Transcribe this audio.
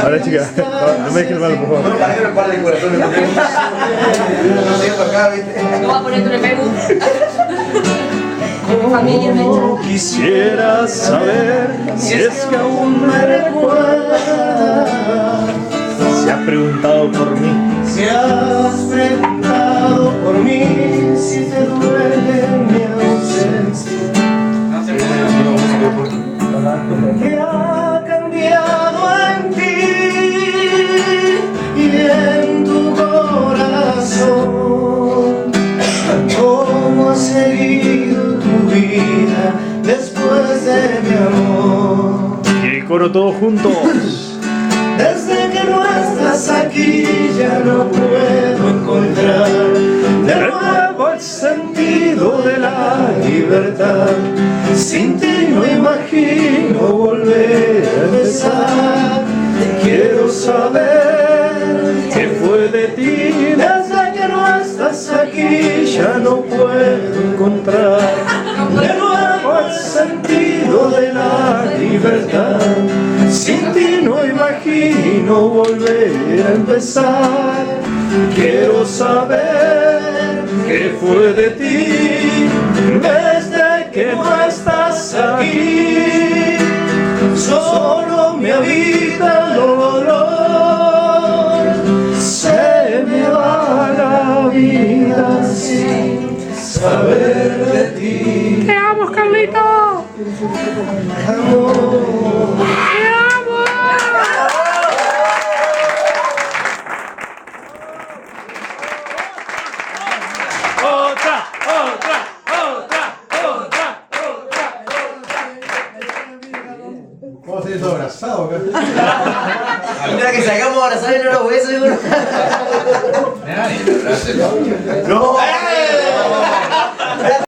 Ahora chica, no me dejes mal, por favor. Para que no pare el corazón. No siento acá, ¿viste? No va a poner tu Facebook. Familia, me Oh, quisiera saber si es que aún me recuerdas. Si has preguntado por mí. Si has preguntado por mí, si te duele mi ausencia. ¿Qué ha cambiado en ti y en tu corazón? ¿Cómo has seguido tu vida después de mi amor? Y el coro todos juntos. Desde que no estás aquí ya no puedo encontrar de nuevo el sentido de la libertad. Sin ti no imagino volver a empezar. Quiero saber qué fue de ti. Desde que no estás aquí ya no puedo encontrar de nuevo el sentido de la libertad. Sin ti no imagino volver a empezar. Quiero saber qué fue de ti desde que no estás aquí. Solo me habita el dolor. Se me va la vida sin saber de ti. ¡Te amo, Carlito! Amor. ¿Cómo se todo abrazado acá? Mira que sacamos abrazar y no los besos. No.